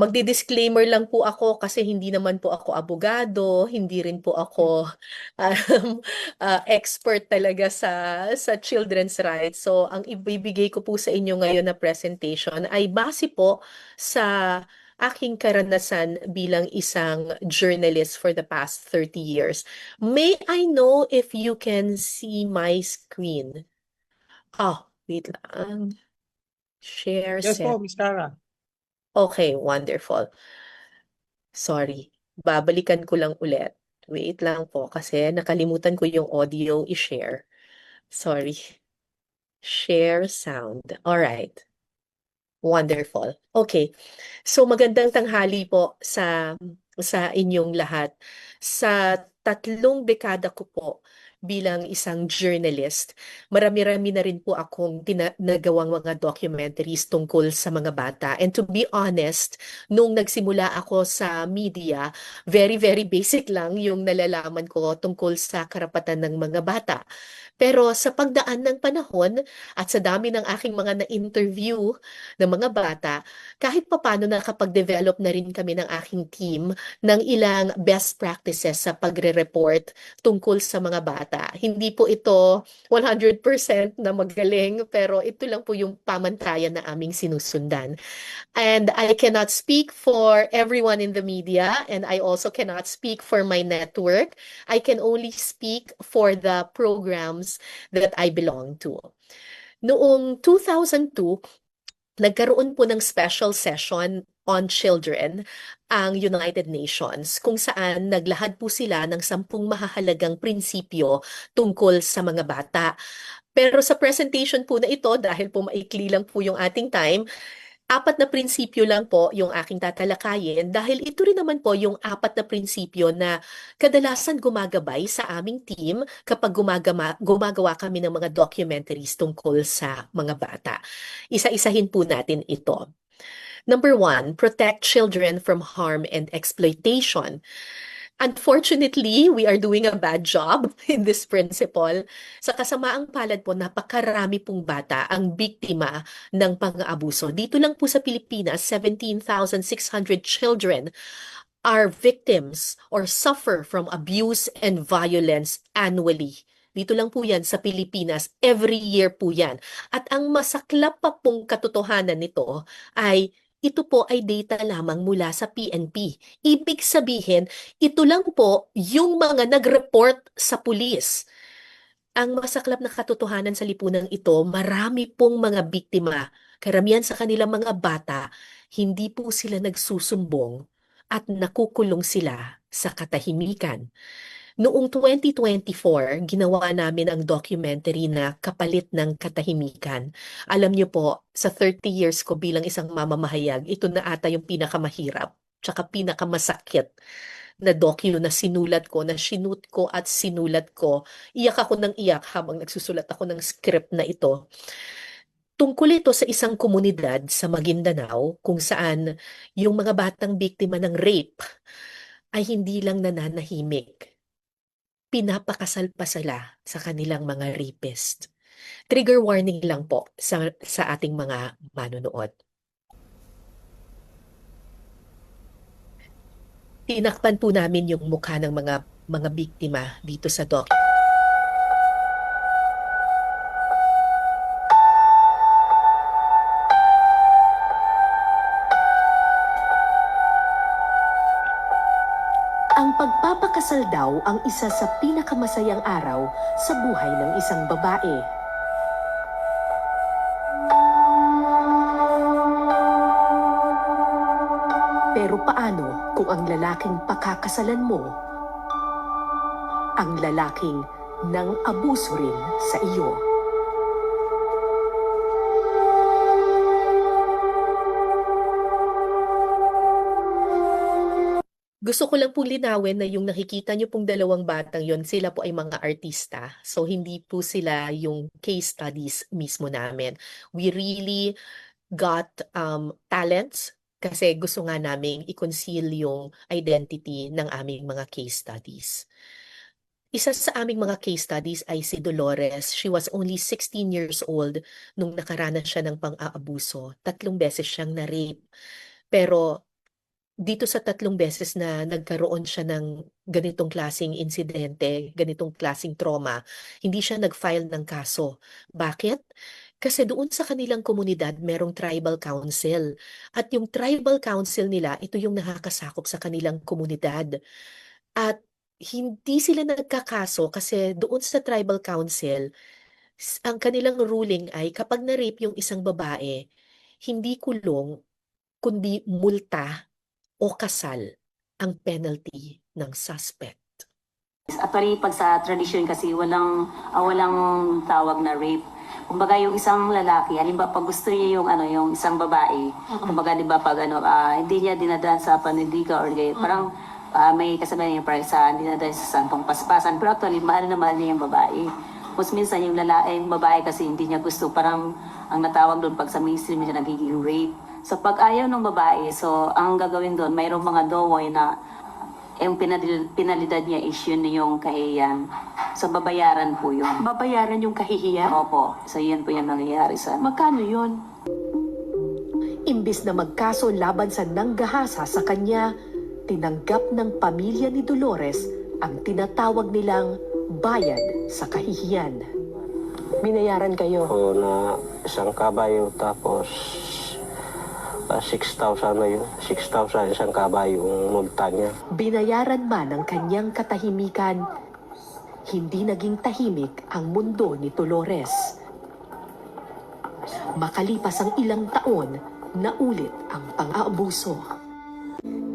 Magdi-disclaimer lang po ako kasi hindi naman po ako abogado, hindi rin po ako um, expert talaga sa children's rights. So, ang ibibigay ko po sa inyo ngayon na presentation ay base po sa aking karanasan bilang isang journalist for the past 30 years. May I know if you can see my screen? Oh, wait lang. Share Yes po, set. Miss Cara. Okay, wonderful. Sorry, babalikan ko lang ulit. Wait lang po kasi nakalimutan ko yung audio i-share. Sorry. Share sound. All right. Wonderful. Okay. So magandang tanghali po sa inyong lahat. Sa 3 dekada ko po bilang isang journalist, marami-rami na rin po akong nagawang mga documentaries tungkol sa mga bata. And to be honest, nung nagsimula ako sa media, very, very basic lang yung nalalaman ko tungkol sa karapatan ng mga bata. Pero sa pagdaan ng panahon at sa dami ng aking mga na-interview ng mga bata, kahit papano nakapag-develop na rin kami ng aking team ng ilang best practices sa pagre-report tungkol sa mga bata. Hindi po ito 100% na magaling, pero ito lang po yung pamantayan na aming sinusundan. And I cannot speak for everyone in the media, and I also cannot speak for my network. I can only speak for the programs that I belong to. Noong 2002, nagkaroon po ng special session on children ang United Nations kung saan naglahad po sila ng 10 mahahalagang prinsipyo tungkol sa mga bata. Pero sa presentation po na ito, dahil po maikli lang po yung ating time, 4 na prinsipyo lang po yung aking tatalakayin dahil ito rin naman po yung 4 na prinsipyo na kadalasan gumagabay sa aming team kapag gumagawa kami ng mga documentaries tungkol sa mga bata. Isa-isahin po natin ito. Number 1, protect children from harm and exploitation. Unfortunately, we are doing a bad job in this principle. Sa kasamaang palad po, napakarami pong bata ang biktima ng pang-aabuso. Dito lang po sa Pilipinas, 17,600 children are victims or suffer from abuse and violence annually. Dito lang po yan sa Pilipinas. Every year po yan. At ang masaklap pa pong katotohanan nito ay ito po ay data lamang mula sa PNP. Ibig sabihin, ito lang po yung mga nag-report sa pulis. Ang masaklap na katotohanan sa lipunang ito, marami pong mga biktima, karamihan sa kanilang mga bata, hindi po sila nagsusumbong at nakukulong sila sa katahimikan. Noong 2024, ginawa namin ang documentary na Kapalit ng Katahimikan. Alam niyo po, sa 30 years ko bilang isang mamamahayag, ito na ata yung pinakamahirap tsaka pinakamasakit na docu na sinulat ko, na sinut ko at sinulat ko. Iyak ako ng iyak habang nagsusulat ako ng script na ito. Tungkol ito sa isang komunidad sa Maguindanao kung saan yung mga batang biktima ng rape ay hindi lang nananahimik, pinapakasal pa sila sa kanilang mga rapist. Trigger warning lang po sa ating mga manonood. Tinakpan po namin yung mukha ng mga biktima dito sa doc. Ang pagpapakasal daw ang isa sa pinakamasayang araw sa buhay ng isang babae. Pero paano kung ang lalaking pakakasalan mo, ang lalaking nang abuso rin sa iyo? Gusto ko lang pong linawin na yung nakikita niyo pong dalawang batang yon, sila po ay mga artista. So, hindi po sila yung case studies mismo namin. We really got talents kasi gusto nga naming i-conceal yung identity ng aming mga case studies. Isa sa aming mga case studies ay si Dolores. She was only 16 years old nung nakaranas siya ng pang-aabuso. 3 beses siyang na-rape. Pero dito sa 3 beses na nagkaroon siya ng ganitong klasing insidente, ganitong klasing trauma, hindi siya nag-file ng kaso. Bakit? Kasi doon sa kanilang komunidad, merong tribal council. At yung tribal council nila, ito yung nakakasakop sa kanilang komunidad. At hindi sila nagkakaso kasi doon sa tribal council, ang kanilang ruling ay kapag na-rape yung isang babae, hindi kulong, kundi multa o kasal ang penalty ng suspect. Actually, pag sa tradisyon kasi walang tawag na rape. Kumbaga yung isang lalaki, halimbawa pag gusto niya yung yung isang babae, kumbaga 'di ba pag hindi niya dinadaan sa panindiga or parang may kasabihan niya parang sa dinadaan sa sampang paspasan, pero actually mahal na mahal niya yung babae. Mas minsan yung yung babae kasi hindi niya gusto, parang ang natawag doon pag sa mainstream niya nagiging rape. So pag ayaw ng babae, so ang gagawin doon, mayroong mga dowoy na yung pinalidad niya is yun yung kahihiyan. So, babayaran po yun. Babayaran yung kahihiyan? Opo. So, yun po yung nangyayari sa... Magkano yun? Imbis na magkaso laban sa nanggahasa sa kanya, tinanggap ng pamilya ni Dolores ang tinatawag nilang bayad sa kahihiyan. Binayaran kayo? O na isang kabayo tapos 6,000 na yun. 6,000 isang kabayo yung multa niya. Binayaran man ang kanyang katahimikan, hindi naging tahimik ang mundo ni Dolores. Makalipas ang ilang taon, naulit ang pang-aabuso.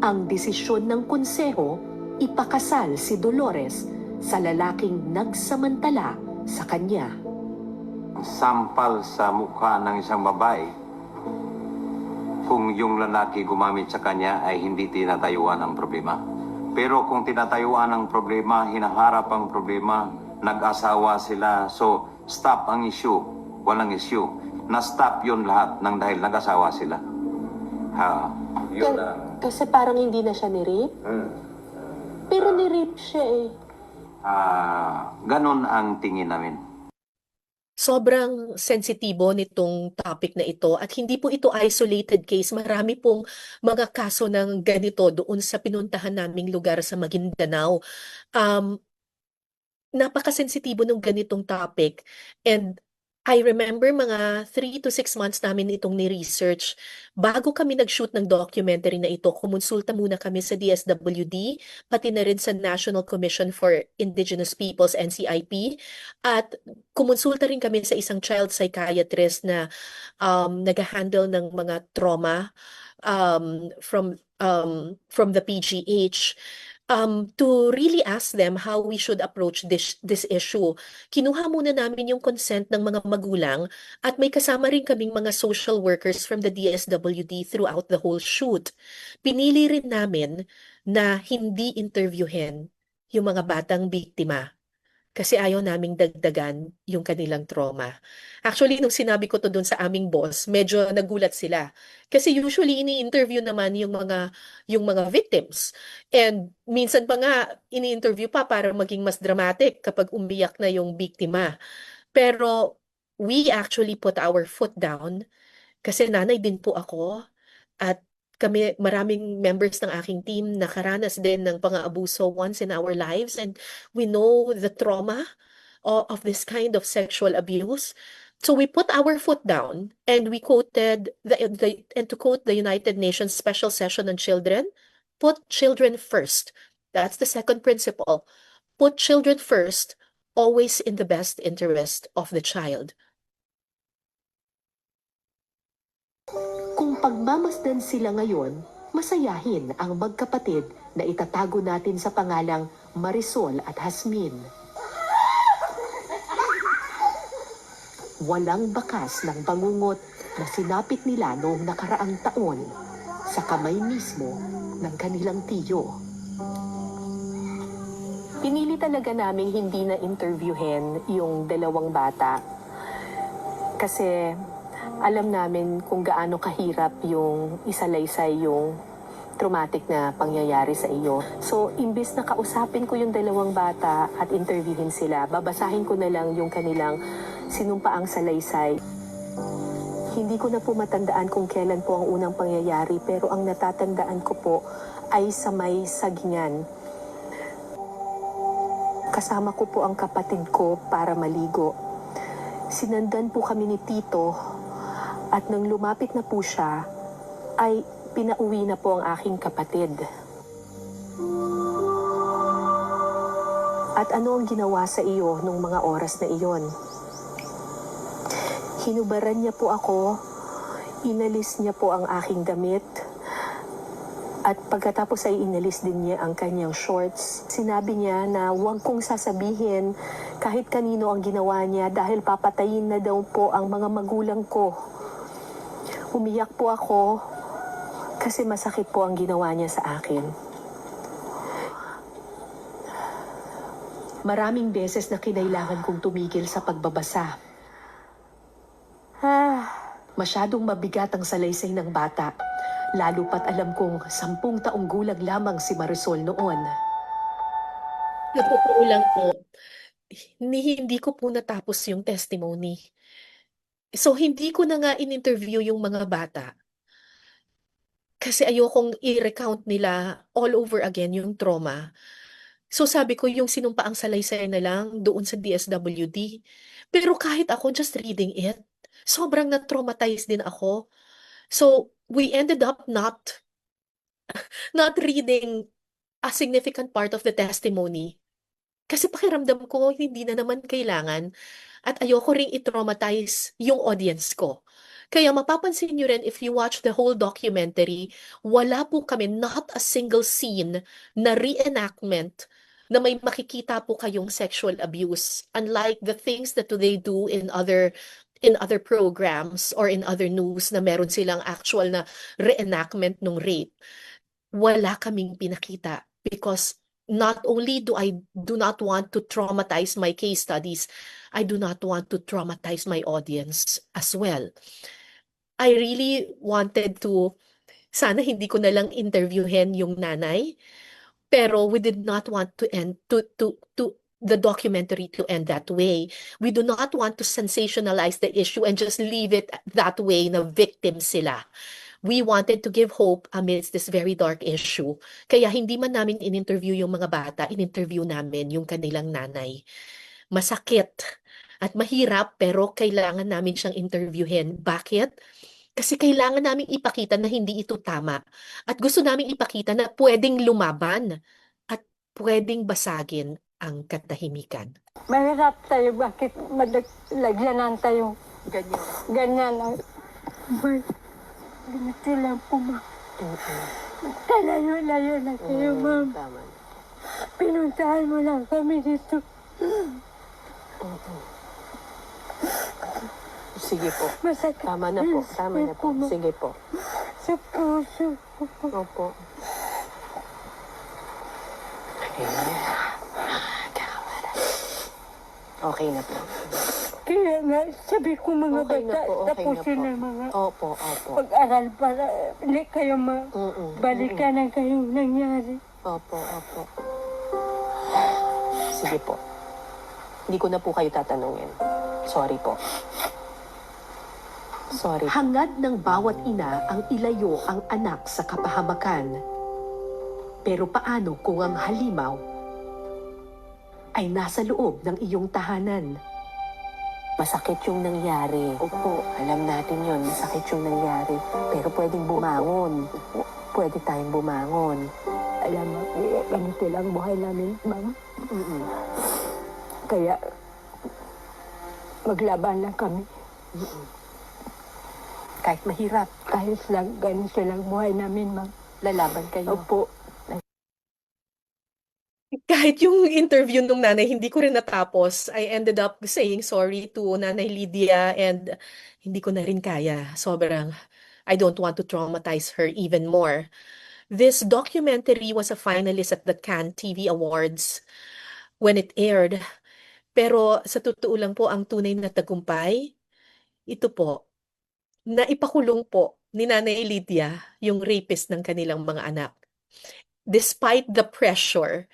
Ang desisyon ng konseho, ipakasal si Dolores sa lalaking nagsamantala sa kanya. Sampal sa mukha ng isang babae, kung yung lalaki gumamit sa kanya ay hindi tinatayuan ang problema. Pero kung tinatayuan ang problema, hinaharap ang problema, nag-asawa sila, so stop ang issue, walang issue. Na-stop yun lahat ng dahil nag-asawa sila. Yun na. Kasi parang hindi na siya ni-rape? Pero ni-rape siya eh. Ganon ang tingin namin. Sobrang sensitibo nitong topic na ito at hindi po ito isolated case. Marami pong mga kaso ng ganito doon sa pinuntahan naming lugar sa Maguindanao. Napakasensitibo ng ganitong topic, and I remember mga 3 to 6 months namin itong ni-research. Bago kami nag-shoot ng documentary na ito, kumonsulta muna kami sa DSWD, pati na rin sa National Commission for Indigenous Peoples, NCIP, at kumonsulta rin kami sa isang child psychiatrist na nag-handle ng mga trauma from the PGH. To really ask them how we should approach this issue. Kinuha muna namin yung consent ng mga magulang at may kasama rin kaming mga social workers from the DSWD throughout the whole shoot. Pinili rin namin na hindi interviewin yung mga batang biktima kasi ayaw naming dagdagan yung kanilang trauma. Actually, nung sinabi ko to doon sa aming boss, medyo nagulat sila. Kasi usually ini-interview naman yung mga victims. And minsan pa nga ini-interview pa para maging mas dramatic kapag umiyak na yung biktima. Pero we actually put our foot down kasi nanay din po ako at maraming members ng aking team nakaranas din ng pang-aabuso once in our lives, and we know the trauma of this kind of sexual abuse. So we put our foot down and we quoted and to quote the United Nations Special Session on Children, put children first. That's the second principle. Put children first, always in the best interest of the child. Kung pagmamasdan sila ngayon, masayahin ang magkapatid na itatago natin sa pangalang Marisol at Hasmin. Walang bakas ng bangungot na sinapit nila noong nakaraang taon sa kamay mismo ng kanilang tiyo. Pinili talaga naming hindi na interviewin yung dalawang bata. Kasi alam namin kung gaano kahirap yung isalaysay yung traumatic na pangyayari sa iyo. So, imbis na kausapin ko yung dalawang bata at interviewin sila, babasahin ko na lang yung kanilang sinumpaang salaysay. Hindi ko na po matandaan kung kailan po ang unang pangyayari, pero ang natatandaan ko po ay sa may sagingan. Kasama ko po ang kapatid ko para maligo. Sinandan po kami ni Tito at nang lumapit na po siya, ay pinauwi na po ang aking kapatid. At ano ang ginawa sa iyo nung mga oras na iyon? Hinubaran niya po ako, inalis niya po ang aking damit, at pagkatapos ay inalis din niya ang kanyang shorts. Sinabi niya na huwag kong sasabihin kahit kanino ang ginawa niya dahil papatayin na daw po ang mga magulang ko. Umiyak po ako kasi masakit po ang ginawa niya sa akin. Maraming beses na kinailangan kong tumigil sa pagbabasa. Masyadong mabigat ang salaysay ng bata, lalo pat alam kong 10 taong gulang lamang si Marisol noon. Sa totoo lang po, hindi ko po natapos yung testimony. So, hindi ko na nga in-interview yung mga bata. Kasi ayokong i-recount nila all over again yung trauma. So sabi ko yung sinumpaang salaysay na lang doon sa DSWD. Pero kahit ako just reading it, sobrang na-traumatize din ako. So we ended up not reading a significant part of the testimony. Kasi pakiramdam ko hindi na naman kailangan at ayoko ring i-traumatize yung audience ko. Kaya mapapansin nyo rin if you watch the whole documentary, wala po kami, not a single scene na reenactment na may makikita po kayong sexual abuse. Unlike the things that they do in other programs or in other news na meron silang actual na reenactment ng rape. Wala kaming pinakita because not only do I do not want to traumatize my case studies, I do not want to traumatize my audience as well. I really wanted to, sana hindi ko na lang interviewin yung nanay, pero we did not want to end to the documentary to end that way. We do not want to sensationalize the issue and just leave it that way na victim sila. We wanted to give hope amidst this very dark issue. Kaya hindi man namin in-interview yung mga bata, in-interview namin yung kanilang nanay. Masakit at mahirap pero kailangan namin siyang interviewin. Bakit? Kasi kailangan namin ipakita na hindi ito tama. At gusto namin ipakita na pwedeng lumaban at pwedeng basagin ang katahimikan. Mahirap tayo, bakit lagyanan tayo ganyan. May, ganito lang po, ma'am. Kalayo-layo na kayo, ma'am. Pinuntahan mo lang kami dito. Sige po. Masakit. Tama na po. Tama na po. ma'am. Sige po. Sa puso ko po. Opo. Okay na po. Kaya nga, sabi ko mga Okay na bata, po, okay na tapusin po. na mga Opo, opo. pag-aral para hindi kayo Mm-mm. balikan ang kayong nangyari. Opo, opo. Sige po. Hindi ko na po kayo tatanungin. Sorry po. Sorry. Hangad ng bawat ina ang ilayo ang anak sa kapahamakan. Pero paano kung ang halimaw ay nasa loob ng iyong tahanan? Masakit yung nangyari. Opo, alam natin yun. Masakit yung nangyari. Pero pwedeng bumangon. Pwede tayong bumangon. Alam mo, ganito lang buhay namin, ma'am. Mm-mm. Kaya, maglaban lang kami. Kahit mahirap, Kahit lang, ganito lang buhay namin, ma'am. lalaban kayo. Opo. Kahit yung interview nung nanay, hindi ko rin natapos. I ended up saying sorry to Nanay Lydia and hindi ko na rin kaya. Sobrang, I don't want to traumatize her even more. This documentary was a finalist at the Cannes TV Awards when it aired. Pero sa totoo lang po, ang tunay na tagumpay, ito po, naipakulong po ni Nanay Lydia yung rapist ng kanilang mga anak. Despite the pressure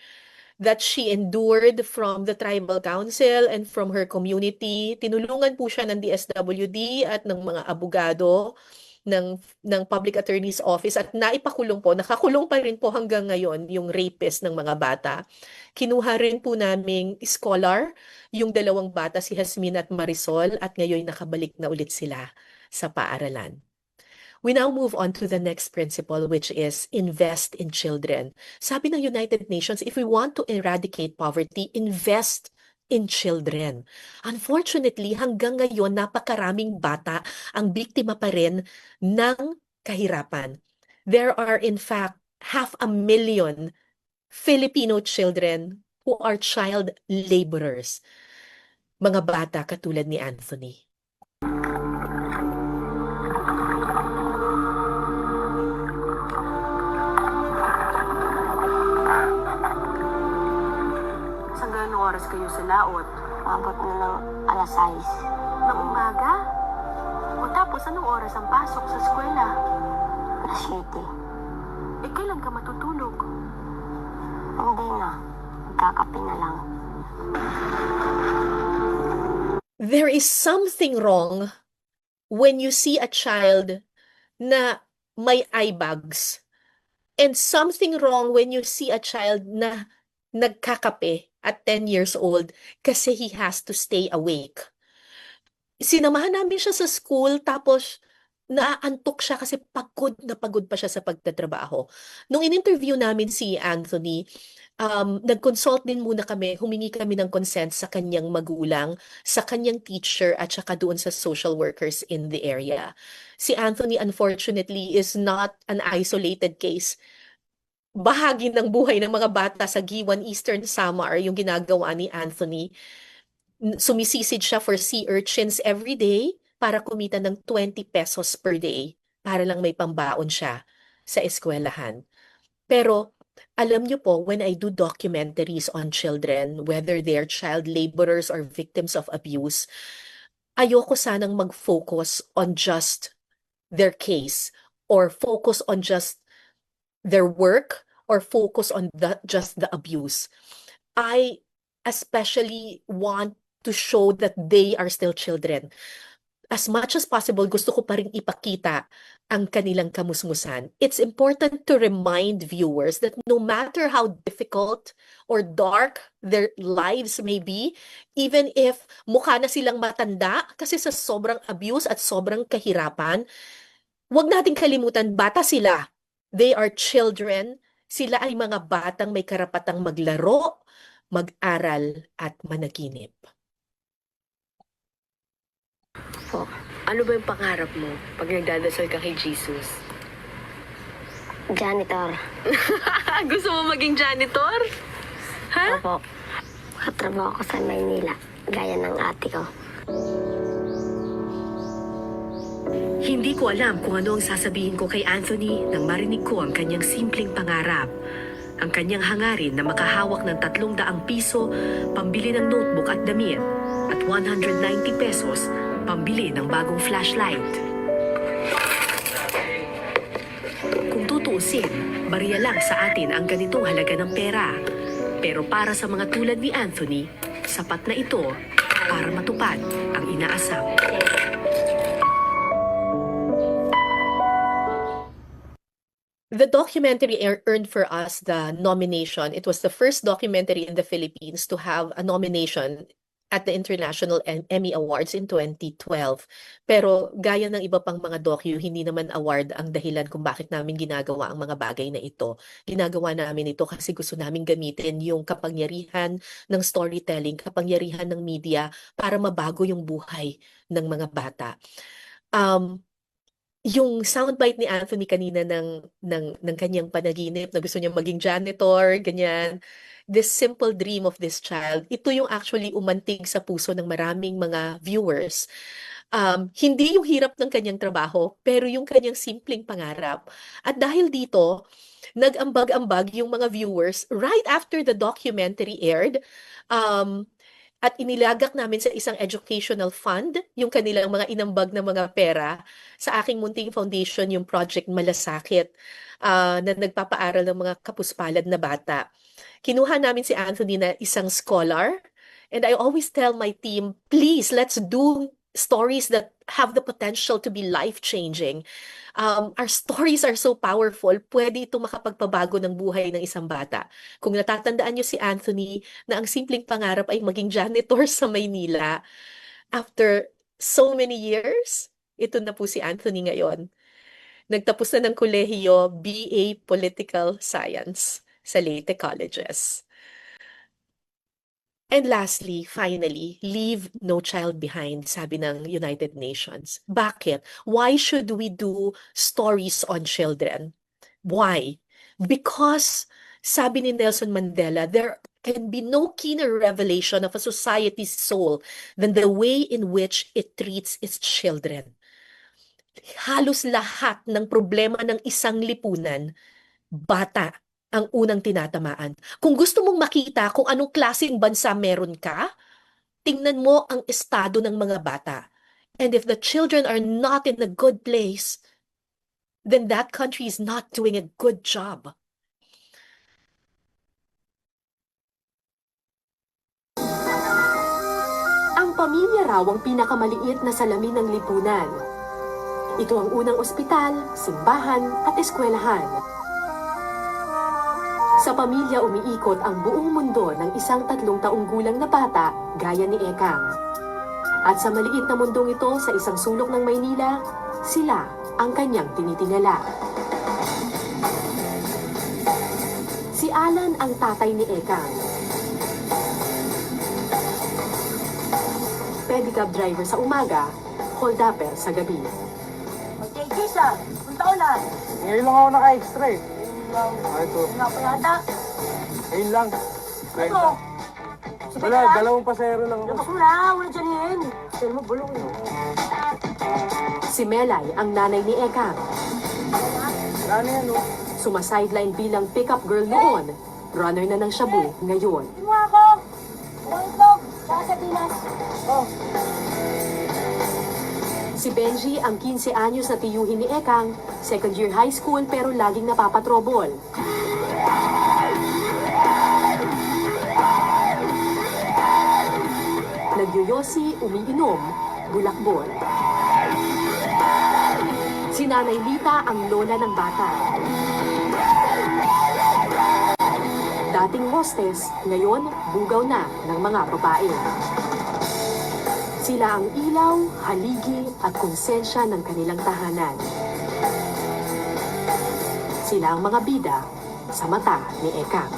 that she endured from the tribal council and from her community. Tinulungan po siya ng DSWD at ng mga abogado ng Public Attorney's Office at naipakulong po, nakakulong pa rin po hanggang ngayon yung rapist ng mga bata. Kinuha rin po naming scholar yung dalawang bata, si Jasmine at Marisol, at ngayon nakabalik na ulit sila sa paaralan. We now move on to the next principle, which is invest in children. Sabi ng United Nations, if we want to eradicate poverty, invest in children. Unfortunately, hanggang ngayon, napakaraming bata ang biktima pa rin ng kahirapan. There are in fact 500,000 Filipino children who are child laborers. Mga bata katulad ni Anthony. Hanggang anong oras kayo sa laot? Abot na ng alas 6. Na umaga? O tapos anong oras ang pasok sa eskwela? Alas 7. Kailan ka matutulog? Hindi na. Magkakape na lang. There is something wrong when you see a child na may eye bags, and something wrong when you see a child na nagkakape at 10 years old kasi he has to stay awake. Sinamahan namin siya sa school, tapos naaantok siya kasi pagod na pagod pa siya sa pagtatrabaho. Nung in-interview namin si Anthony, nag-consult din muna kami, humingi kami ng consent sa kanyang magulang, sa kanyang teacher, at saka doon sa social workers in the area. Si Anthony, unfortunately, is not an isolated case. Bahagi ng buhay ng mga bata sa Giwan Eastern Samar yung ginagawa ni Anthony. Sumisisid siya for sea urchins every day para kumita ng 20 pesos per day para lang may pambaon siya sa eskwelahan. Pero alam niyo po, when I do documentaries on children, whether they're child laborers or victims of abuse, ayoko sanang mag-focus on just their case or focus on just their work or focus on just the abuse. I especially want to show that they are still children. As much as possible, gusto ko pa rin ipakita ang kanilang kamusmusan. It's important to remind viewers that no matter how difficult or dark their lives may be, even if mukha na silang matanda kasi sa sobrang abuse at sobrang kahirapan, huwag nating kalimutan, bata sila. They are children. Sila ay mga batang may karapatang maglaro, mag-aral, at managinip. Po. Ano ba yung pangarap mo pag nagdadasal ka kay Jesus? Janitor. Gusto mo maging janitor? Ha? Opo. Makatrabaho ko sa Maynila. Gaya ng ate ko. Hindi ko alam kung ano ang sasabihin ko kay Anthony nang marinig ko ang kanyang simpleng pangarap. Ang kanyang hangarin na makahawak ng 300 piso, pambili ng notebook at damit, at 190 pesos, pambili ng bagong flashlight. Kung tutuusin, bariya lang sa atin ang ganitong halaga ng pera. Pero para sa mga tulad ni Anthony, sapat na ito para matupad ang inaasam. The documentary earned for us the nomination. It was the first documentary in the Philippines to have a nomination at the International Emmy Awards in 2012. Pero gaya ng iba pang mga docu, hindi naman award ang dahilan kung bakit namin ginagawa ang mga bagay na ito. Ginagawa namin ito kasi gusto namin gamitin yung kapangyarihan ng storytelling, kapangyarihan ng media para mabago yung buhay ng mga bata. Yung soundbite ni Anthony kanina ng kanyang panaginip na gusto niya maging janitor, ganyan. This simple dream of this child, ito yung actually umantig sa puso ng maraming mga viewers. Hindi yung hirap ng kanyang trabaho, pero yung kanyang simpleng pangarap. At dahil dito, nag-ambag-ambag yung mga viewers right after the documentary aired. at inilagak namin sa isang educational fund yung kanilang mga inambag na mga pera sa aking munting foundation, yung Project Malasakit, na nagpapaaral ng mga kapuspalad na bata. Kinuha namin si Anthony na isang scholar, and I always tell my team, please, let's do stories that have the potential to be life-changing. Our stories are so powerful, pwede ito makapagpabago ng buhay ng isang bata. Kung natatandaan niyo si Anthony, na ang simpleng pangarap ay maging janitor sa Maynila, after so many years, ito na po si Anthony ngayon. Nagtapos na ng kolehiyo, BA Political Science sa Leyte Colleges. And lastly, finally, leave no child behind, sabi ng United Nations. Bakit? Why should we do stories on children? Why? Because, sabi ni Nelson Mandela, there can be no keener revelation of a society's soul than the way in which it treats its children. Halos lahat ng problema ng isang lipunan, bata ang unang tinatamaan. Kung gusto mong makita kung anong klaseng bansa meron ka, tingnan mo ang estado ng mga bata. And if the children are not in a good place, then that country is not doing a good job. Ang pamilya raw ang pinakamaliit na salamin ng lipunan. Ito ang unang ospital, simbahan at eskwelahan. Sa pamilya umiikot ang buong mundo ng isang 3 taong gulang na bata gaya ni Ekang. At sa maliit na mundong ito sa isang sulok ng Maynila, sila ang kanyang tinitingala. Si Alan ang tatay ni Ekang. Pedicab driver sa umaga, hold-upper sa gabi. Okay, Gisa, punta ko lang. Ngayon lang ako naka-extra eh. Ito. Nga pa yata. Ngayon lang. Ito. Wala, 2 pasero lang ako. Labas mo na, wala dyan yan. Pero mo, bulong yun. Si Melay ang nanay ni Ekang. Ano yan, no? Sumasideline bilang pick-up girl noon, runner na ng Shabu ngayon. Hindi mo ako. Huwag ito. Saka sa Pinas. Oh. Si Benji ang 15 anyos na tiyuhin ni Ekang, second year high school pero laging napapatrobol. Nagyoyosi, umiinom, bulakbol. Si Nanay Lita ang lola ng bata. Dating hostess, ngayon bugaw na ng mga babae. Sila ang ilaw, haligi at konsensya ng kanilang tahanan. Sila ang mga bida sa mata ni Ekang.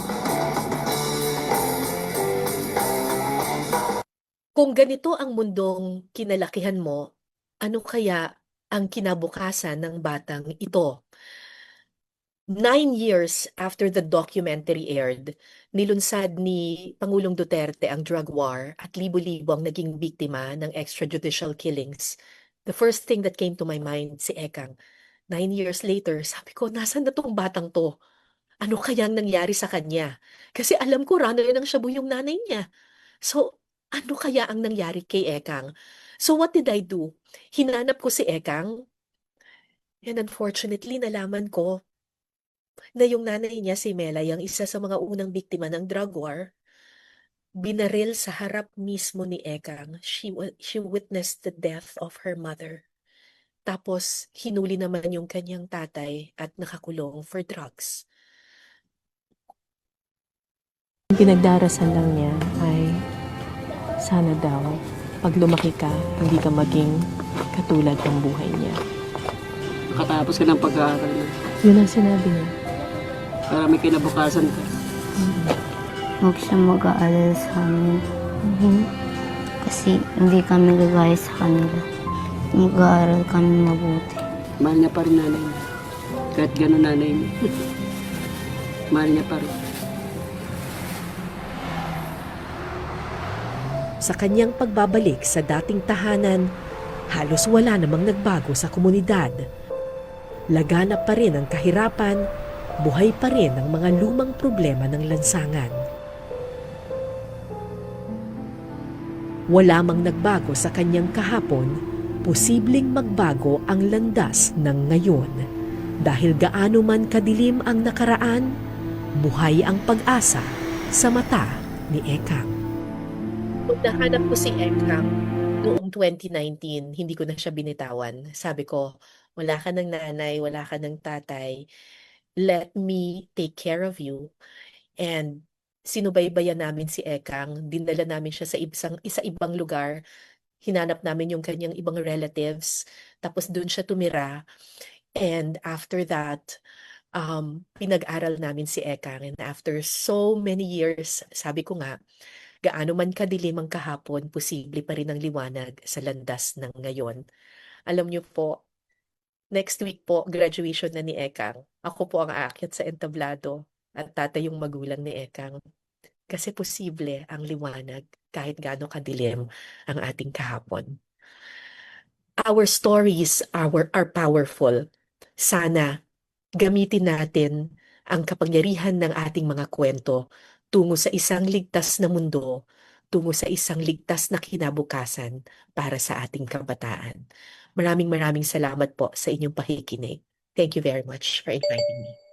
Kung ganito ang mundong kinalakihan mo, ano kaya ang kinabukasan ng batang ito? 9 years after the documentary aired, nilunsad ni Pangulong Duterte ang drug war at libo-libo ang naging biktima ng extrajudicial killings. The first thing that came to my mind, si Ekang. 9 years later, sabi ko, nasan na tong batang to? Ano kayang nangyari sa kanya? Kasi alam ko, runner ng Shabu yung nanay niya. So, ano kaya ang nangyari kay Ekang? So, what did I do? Hinanap ko si Ekang, and unfortunately, nalaman ko na yung nanay niya, si Melay, ang isa sa mga unang biktima ng drug war, binaril sa harap mismo ni Ekang. She witnessed the death of her mother. Tapos, hinuli naman yung kanyang tatay at nakakulong for drugs. Ang pinagdarasal lang niya ay sana daw pag lumaki ka, hindi ka maging katulad ng buhay niya. Makatapos ka ng pag-aaral mo. Yun ang sinabi niya. Para may kinabukasan ka. Huwag siya mag-aalala sa amin. Kasi hindi kami gagaya sa kanila. Mag-aaral kami mabuti. Mahal niya pa rin nanay mo. Kahit gano'n nanay mo. Mahal niya pa rin. Sa kanyang pagbabalik sa dating tahanan, halos wala namang nagbago sa komunidad. Laganap pa rin ang kahirapan, buhay pa rin ang mga lumang problema ng lansangan. Wala mang nagbago sa kanyang kahapon, posibleng magbago ang landas ng ngayon. Dahil gaano man kadilim ang nakaraan, buhay ang pag-asa sa mata ni Ekang. Nung nahanap ko si Ekang noong 2019, hindi ko na siya binitawan. Sabi ko, wala ka ng nanay, wala ka ng tatay. Let me take care of you. And sinubaybayan namin si Ekang. Dinala namin siya sa ibang lugar. Hinanap namin yung kanyang ibang relatives. Tapos doon siya tumira. And after that, pinag-aral namin si Ekang. And after so many years, sabi ko nga, gaano man kadilim ang kahapon, posible pa rin ang liwanag sa landas ng ngayon. Alam niyo po, next week po, graduation na ni Ekang. Ako po ang aakyat sa entablado at tatay yung magulang ni Ekang. Kasi posible ang liwanag kahit gaano kadilim ang ating kahapon. Our stories are powerful. Sana gamitin natin ang kapangyarihan ng ating mga kwento tungo sa isang ligtas na mundo, tungo sa isang ligtas na kinabukasan para sa ating kabataan. Maraming salamat po sa inyong pakikinig. Thank you very much for inviting me.